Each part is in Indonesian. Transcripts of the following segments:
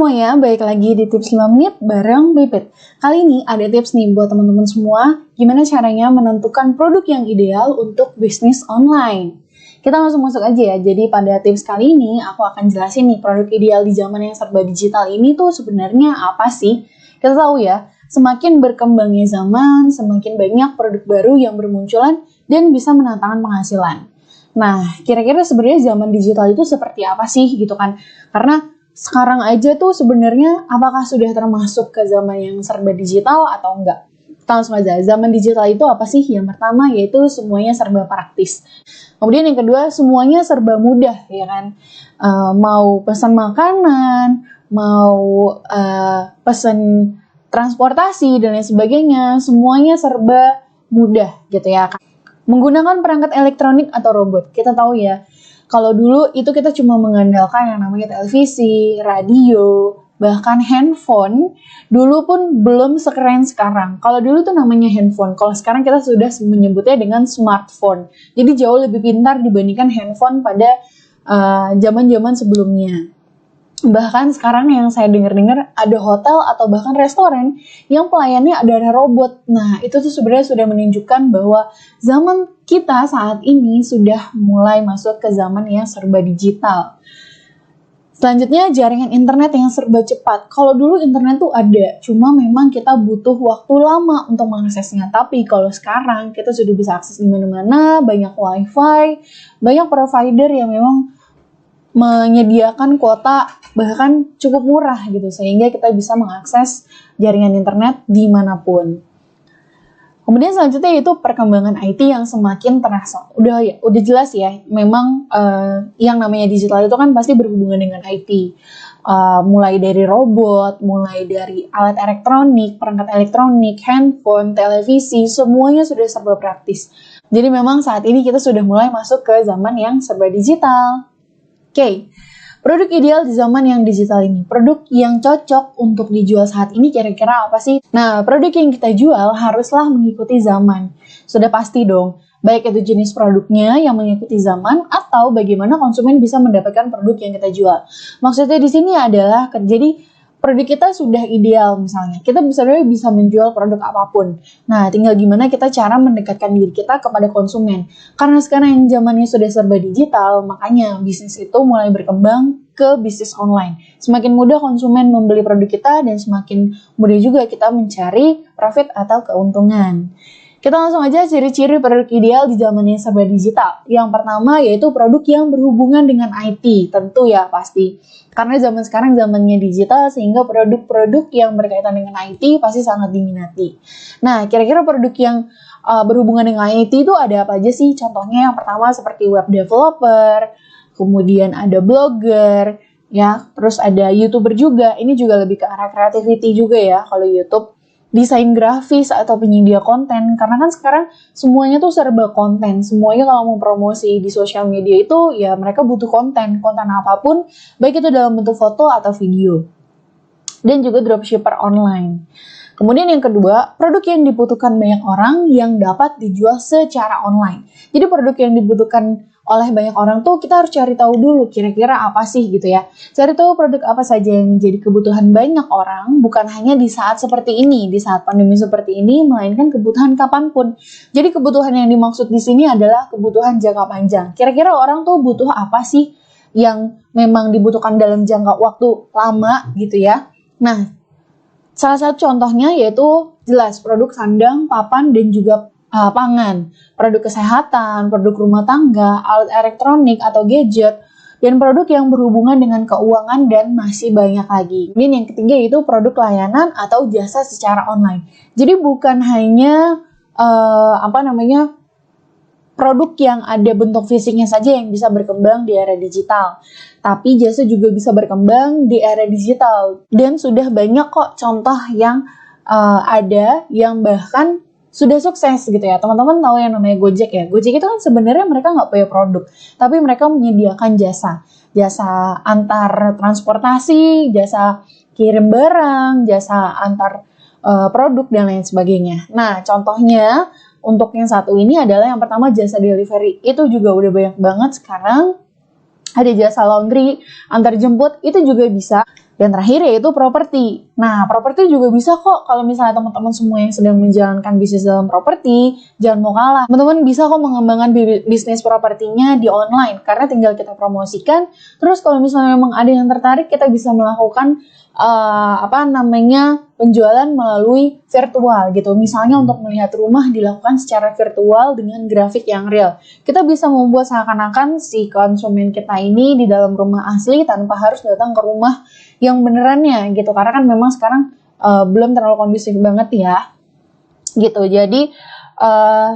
semuanya, balik lagi di tips 5 menit bareng Pipit. Kali ini ada tips nih buat teman-teman semua, gimana caranya menentukan produk yang ideal untuk bisnis online. Kita langsung masuk aja ya, jadi pada tips kali ini aku akan jelasin nih produk ideal di zaman yang serba digital ini tuh sebenarnya apa sih? Kita tahu ya, semakin berkembangnya zaman, semakin banyak produk baru yang bermunculan dan bisa menantangkan penghasilan. Nah, kira-kira sebenarnya zaman digital itu seperti apa sih gitu kan? Karena sekarang aja tuh sebenarnya apakah sudah termasuk ke zaman yang serba digital atau enggak? Kita langsung aja, zaman digital itu apa sih? Yang pertama yaitu semuanya serba praktis. Kemudian yang kedua, semuanya serba mudah, ya kan? Mau pesan makanan, mau pesan transportasi dan lain sebagainya, semuanya serba mudah gitu ya. Menggunakan perangkat elektronik atau robot, kita tahu ya, kalau dulu itu kita cuma mengandalkan yang namanya televisi, radio, bahkan handphone. Dulu pun belum sekeren sekarang. Kalau dulu tuh namanya handphone, kalau sekarang kita sudah menyebutnya dengan smartphone. Jadi jauh lebih pintar dibandingkan handphone pada zaman-zaman sebelumnya. Bahkan sekarang yang saya dengar-dengar ada hotel atau bahkan restoran yang pelayannya adalah robot. Nah, itu tuh sebenarnya sudah menunjukkan bahwa zaman kita saat ini sudah mulai masuk ke zaman yang serba digital. Selanjutnya, jaringan internet yang serba cepat. Kalau dulu internet tuh ada, cuma memang kita butuh waktu lama untuk mengaksesnya. Tapi kalau sekarang kita sudah bisa akses di mana-mana, banyak wifi, banyak provider yang memang menyediakan kuota bahkan cukup murah gitu, sehingga kita bisa mengakses jaringan internet dimanapun. Kemudian selanjutnya itu perkembangan IT yang semakin terasa. Udah jelas ya, memang yang namanya digital itu kan pasti berhubungan dengan IT. Mulai dari robot, mulai dari alat elektronik, perangkat elektronik, handphone, televisi, semuanya sudah serba praktis. Jadi memang saat ini kita sudah mulai masuk ke zaman yang serba digital. Oke, produk ideal di zaman yang digital ini, produk yang cocok untuk dijual saat ini kira-kira apa sih? Nah, produk yang kita jual haruslah mengikuti zaman. Sudah pasti dong, baik itu jenis produknya yang mengikuti zaman atau bagaimana konsumen bisa mendapatkan produk yang kita jual. Maksudnya di sini adalah, jadi produk kita sudah ideal misalnya, kita sebenarnya bisa menjual produk apapun. Nah, tinggal gimana kita cara mendekatkan diri kita kepada konsumen. Karena sekarang yang zamannya sudah serba digital, makanya bisnis itu mulai berkembang ke bisnis online. Semakin mudah konsumen membeli produk kita dan semakin mudah juga kita mencari profit atau keuntungan. Kita langsung aja ciri-ciri produk ideal di zamannya serba digital. Yang pertama yaitu produk yang berhubungan dengan IT, tentu ya pasti. Karena zaman sekarang zamannya digital sehingga produk-produk yang berkaitan dengan IT pasti sangat diminati. Nah, kira-kira produk yang berhubungan dengan IT itu ada apa aja sih? Contohnya yang pertama seperti web developer, kemudian ada blogger, ya, terus ada YouTuber juga. Ini juga lebih ke arah creativity juga ya kalau YouTube. Desain grafis atau penyedia konten, karena kan sekarang semuanya tuh serba konten, semuanya kalau mau promosi di sosial media itu ya mereka butuh konten apapun, baik itu dalam bentuk foto atau video, dan juga dropshipper online. Kemudian yang kedua, produk yang dibutuhkan banyak orang yang dapat dijual secara online. Jadi produk yang dibutuhkan oleh banyak orang tuh kita harus cari tahu dulu kira-kira apa sih gitu ya. Cari tahu produk apa saja yang menjadi kebutuhan banyak orang, bukan hanya di saat seperti ini, di saat pandemi seperti ini, melainkan kebutuhan kapanpun. Jadi kebutuhan yang dimaksud di sini adalah kebutuhan jangka panjang. Kira-kira orang tuh butuh apa sih yang memang dibutuhkan dalam jangka waktu lama gitu ya. Nah, salah satu contohnya yaitu jelas produk sandang, papan, dan juga pangan, produk kesehatan, produk rumah tangga, alat elektronik atau gadget, dan produk yang berhubungan dengan keuangan dan masih banyak lagi. Kemudian yang ketiga yaitu produk layanan atau jasa secara online. Jadi bukan hanya produk yang ada bentuk fisiknya saja yang bisa berkembang di era digital, tapi jasa juga bisa berkembang di era digital. Dan sudah banyak kok contoh yang ada yang bahkan sudah sukses gitu ya. Teman-teman tahu yang namanya Gojek ya. Gojek itu kan sebenarnya mereka nggak punya produk, tapi mereka menyediakan jasa antar transportasi, jasa kirim barang, jasa antar produk dan lain sebagainya. Nah, contohnya untuk yang satu ini adalah yang pertama jasa delivery. Itu juga udah banyak banget sekarang. Ada jasa laundry, antar jemput, itu juga bisa. Yang terakhir yaitu properti. Nah, properti juga bisa kok kalau misalnya teman-teman semua yang sedang menjalankan bisnis dalam properti, jangan mau kalah. Teman-teman bisa kok mengembangkan bisnis propertinya di online karena tinggal kita promosikan. Terus kalau misalnya memang ada yang tertarik, kita bisa melakukan penjualan melalui virtual gitu. Misalnya untuk melihat rumah dilakukan secara virtual dengan grafik yang real. Kita bisa membuat seakan-akan si konsumen kita ini di dalam rumah asli tanpa harus datang ke rumah yang benerannya gitu. Karena kan memang sekarang belum terlalu kondusif banget ya. Gitu. Jadi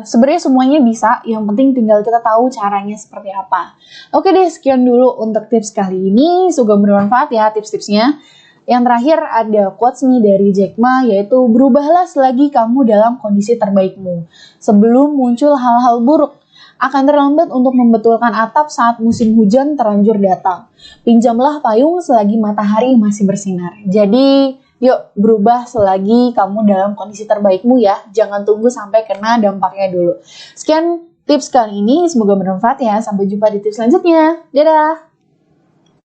sebenarnya semuanya bisa, yang penting tinggal kita tahu caranya seperti apa. Oke deh, sekian dulu untuk tips kali ini. Semoga bermanfaat ya tips-tipsnya. Yang terakhir ada quotes nih dari Jack Ma, yaitu berubahlah selagi kamu dalam kondisi terbaikmu. Sebelum muncul hal-hal buruk, akan terlambat untuk membetulkan atap saat musim hujan terlanjur datang. Pinjamlah payung selagi matahari masih bersinar. Jadi, yuk berubah selagi kamu dalam kondisi terbaikmu ya. Jangan tunggu sampai kena dampaknya dulu. Sekian tips kali ini, semoga bermanfaat ya. Sampai jumpa di tips selanjutnya. Dadah!